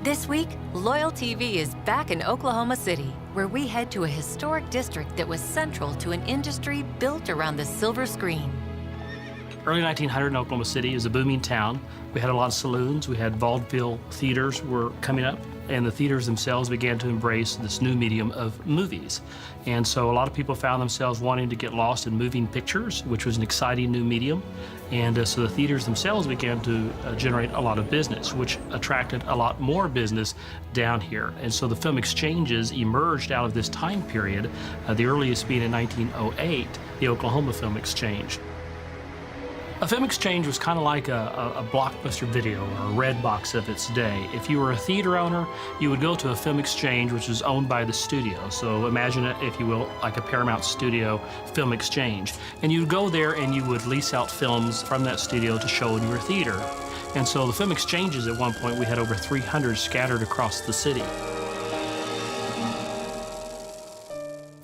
This week, LoyalTV is back in Oklahoma City, where we head to a historic district that was central to an industry built around the silver screen. Early 1900 in Oklahoma City is a booming town. We had a lot of saloons. We had vaudeville theaters were coming up, and the theaters themselves began to embrace this new medium of movies. And so a lot of people found themselves wanting to get lost in moving pictures, which was an exciting new medium. And so the theaters themselves began to generate a lot of business, which attracted a lot more business down here. And so the film exchanges emerged out of this time period, the earliest being in 1908, the Oklahoma Film Exchange. A film exchange was kind of like a blockbuster video or a red box of its day. If you were a theater owner, you would go to a film exchange which was owned by the studio. So imagine it, if you will, like a Paramount studio film exchange. And you'd go there and you would lease out films from that studio to show in your theater. And so the film exchanges, at one point, we had over 300 scattered across the city.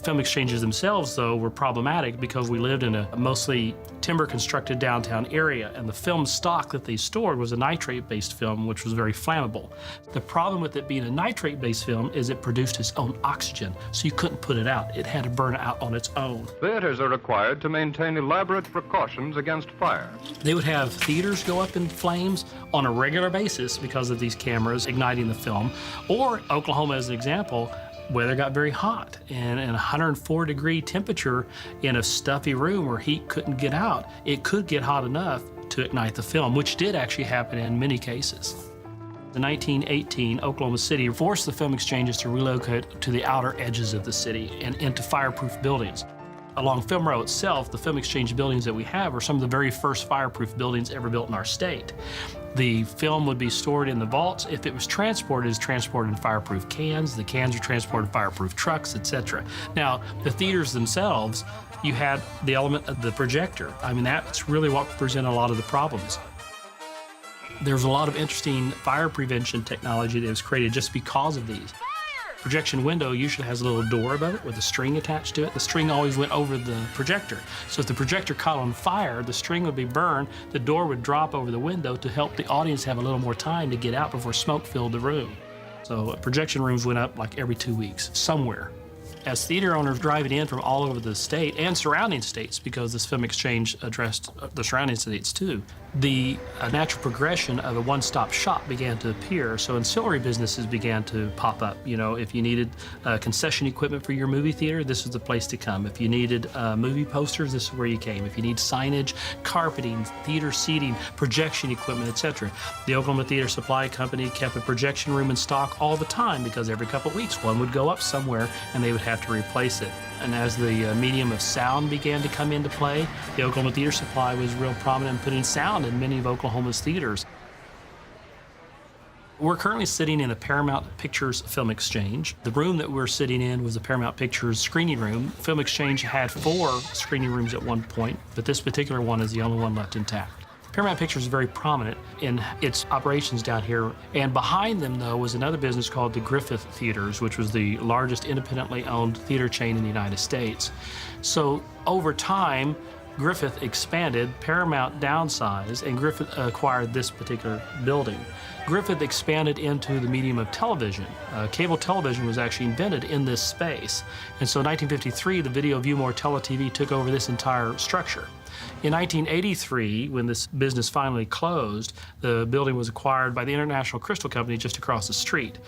Film exchanges themselves, though, were problematic because we lived in a mostly timber-constructed downtown area, and the film stock that they stored was a nitrate-based film, which was very flammable. The problem with it being a nitrate-based film is it produced its own oxygen, so you couldn't put it out. It had to burn out on its own. Theaters are required to maintain elaborate precautions against fires. They would have theaters go up in flames on a regular basis because of these cameras igniting the film, or Oklahoma, as an example, weather got very hot, and in 104-degree temperature in a stuffy room where heat couldn't get out, it could get hot enough to ignite the film, which did actually happen in many cases. In 1918, Oklahoma City forced the film exchanges to relocate to the outer edges of the city and into fireproof buildings. Along Film Row itself, the film exchange buildings that we have are some of the very first fireproof buildings ever built in our state. The film would be stored in the vaults. If it was transported, it's transported in fireproof cans. The cans are transported in fireproof trucks, etc. Now, the theaters themselves, you had the element of the projector. I mean, that's really what presented a lot of the problems. There's a lot of interesting fire prevention technology that was created just because of these. Projection window usually has a little door above it with a string attached to it. The string always went over the projector. So if the projector caught on fire, the string would be burned, the door would drop over the window to help the audience have a little more time to get out before smoke filled the room. So projection rooms went up like every 2 weeks, somewhere. As theater owners driving in from all over the state and surrounding states, because this film exchange addressed the surrounding states too, the natural progression of a one-stop shop began to appear. So ancillary businesses began to pop up. You know, if you needed concession equipment for your movie theater, this was the place to come. If you needed movie posters, this is where you came. If you need signage, carpeting, theater seating, projection equipment, etc. The Oklahoma Theater Supply Company kept a projection room in stock all the time because every couple of weeks one would go up somewhere and they would have to replace it. And as the medium of sound began to come into play, the Oklahoma Theater Supply was real prominent in putting sound in many of Oklahoma's theaters. We're currently sitting in the Paramount Pictures Film Exchange. The room that we're sitting in was the Paramount Pictures screening room. Film Exchange had 4 screening rooms at one point, but this particular one is the only one left intact. Paramount Pictures is very prominent in its operations down here, and behind them, though, was another business called the Griffith Theatres, which was the largest independently owned theater chain in the United States. So over time, Griffith expanded, Paramount downsized, and Griffith acquired this particular building. Griffith expanded into the medium of television. Cable television was actually invented in this space. And so in 1953, the Video View More Tele-TV took over this entire structure. In 1983, when this business finally closed, the building was acquired by the International Crystal Company just across the street.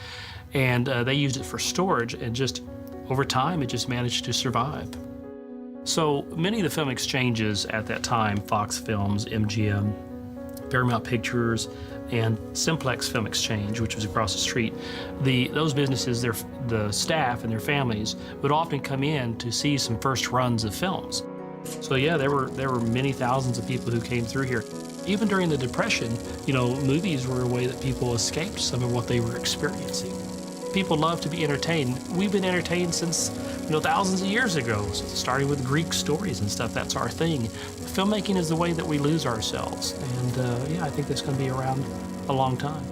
And they used it for storage, and just over time, it just managed to survive. So many of the film exchanges at that time, Fox Films, MGM, Paramount Pictures, and Simplex Film Exchange, which was across the street, those businesses, the staff and their families would often come in to see some first runs of films. So yeah, there were many thousands of people who came through here. Even during the Depression, you know, movies were a way that people escaped some of what they were experiencing. People love to be entertained. We've been entertained since, you know, thousands of years ago, starting with Greek stories and stuff. That's our thing. Filmmaking is the way that we lose ourselves. And yeah, I think that's going to be around a long time.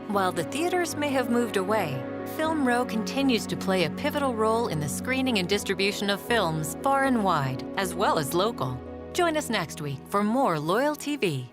While the theaters may have moved away, Film Row continues to play a pivotal role in the screening and distribution of films far and wide, as well as local. Join us next week for more LoyalTV.